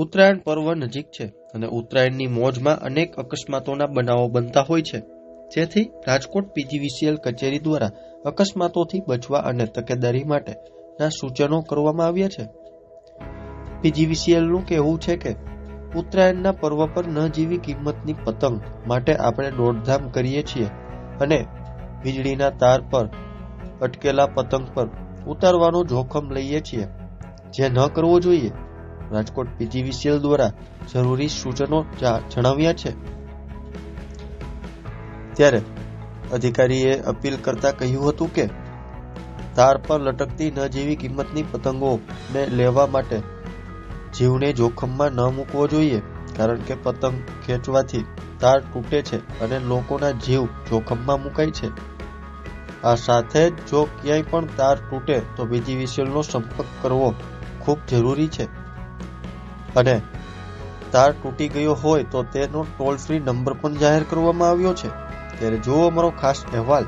ઉત્તરાયણ પર્વ નજીક છે અને ઉત્તરાયણની મોજમાં અનેક અકસ્માતોના બનાવો બનતા હોય છે, જેથી રાજકોટ પીજીવીસીએલ કચેરી દ્વારા અકસ્માતોથી બચવા અને તકેદારી માટેના સૂચનો કરવામાં આવ્યા છે. પીજીવીસીએલનું કહેવું છે કે ઉત્તરાયણના પર્વ પર ન જેવી કિંમતની પતંગ માટે આપણે દોડધામ કરીએ છીએ અને વીજળીના તાર પર અટકેલા પતંગ પર ઉતારવાનું જોખમ લઈએ છીએ, જે ન કરવો જોઈએ. રાજકોટ પીજીવીસીએલ દ્વારા જરૂરી સૂચનો જણાવ્યા છે. ત્યારે અધિકારીએ અપીલ કરતા કહ્યું હતું કે તાર પર લટકતી ન જેવી કિંમતની પતંગોને લેવા માટે જીવને જોખમમાં ન મૂકવો જોઈએ, કારણ કે પતંગ ખેંચવાથી તાર તૂટે છે અને લોકોના જીવ જોખમમાં મુકાય છે. આ સાથે જ જો ક્યાંય પણ તાર તૂટે તો પીજીવીસીએલનો સંપર્ક કરવો ખૂબ જરૂરી છે અને તાર તૂટી ગયો હોય તો તેનો ટોલ ફ્રી નંબર પણ જાહેર કરવામાં આવ્યો છે. ત્યારે જુઓ અમારો ખાસ અહેવાલ.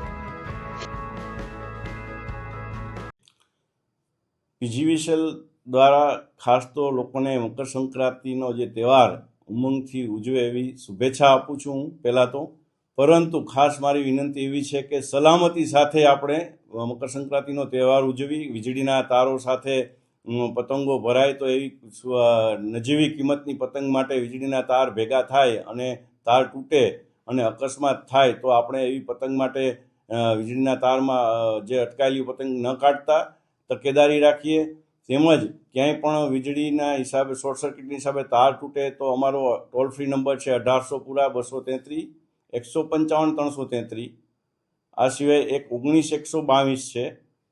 પીજીવીસીએલ દ્વારા ખાસ તો લોકોને મકર સંક્રાંતિનો જે તહેવાર ઉમંગથી ઉજવે એવી શુભેચ્છા આપું છું હું પહેલાં તો. પરંતુ ખાસ મારી વિનંતી એવી છે કે સલામતી સાથે આપણે મકર સંક્રાંતિનો તહેવાર ઉજવી. વીજળીના તારો સાથે પતંગો ભરાય તો એવી નજીવી કિંમતની પતંગ માટે વીજળીના તાર ભેગા થાય અને તાર તૂટે અને અકસ્માત થાય તો આપણે એવી પતંગ માટે વીજળીના તારમાં જે અટકાયેલી પતંગ ન કાઢતા તકેદારી રાખીએ. તેમજ ક્યાંય પણ વીજળીના હિસાબે શોર્ટ સર્કિટની હિસાબે તાર તૂટે તો અમારો ટોલ ફ્રી નંબર છે 1800 233 153 333. આ સિવાય એક 19122 છે.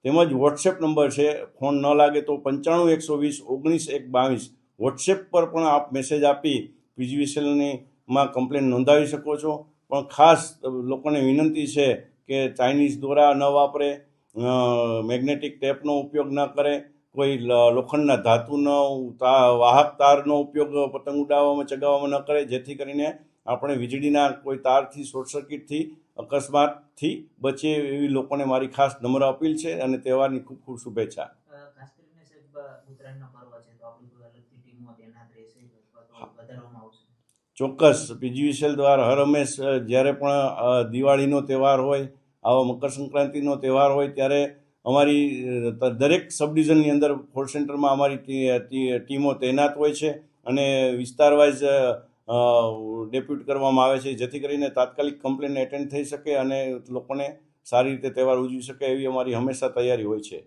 તેમજ વોટ્સએપ નંબર છે, ફોન ન લાગે તો 95 120 19 122. વોટ્સએપ પર પણ આપ મેસેજ આપી પીજીવીસીએલની માં કમ્પ્લેન નોંધાવી શકો છો. પણ ખાસ લોકોને વિનંતી છે કે ચાઇનીઝ દોરા ન વાપરે, મેગ્નેટિક ટેપનો ઉપયોગ ન કરે, કોઈ લોખંડના ધાતુનો વાહક તારનો ઉપયોગ પતંગ ઉડાવવામાં ચગાવવામાં ન કરે, જેથી કરીને આપણે વીજળીના કોઈ તારથી શોર્ટ સર્કિટથી અકસ્માતથી બચીએ એવી લોકોને મારી ખાસ નમ્ર અપીલ છે અને તહેવારની ખૂબ ખૂબ શુભેચ્છા. ચોક્કસ પીજીવીસીએલ દ્વારા હર હંમેશ જ્યારે પણ દિવાળીનો તહેવાર હોય, આવો મકર સંક્રાંતિનો તહેવાર હોય ત્યારે અમારી દરેક સબ ડિવિઝનની અંદર કોલ સેન્ટરમાં અમારી ટીમો તૈનાત હોય છે અને વિસ્તાર વાઇઝ ડેપ્યુટ કરવામાં આવે છે, જેથી કરીને તાત્કાલિક કમ્પ્લેન એટેન્ડ થઈ શકે અને લોકોને સારી રીતે તહેવાર ઉજવી શકે એવી અમારી હંમેશા તૈયારી હોય છે.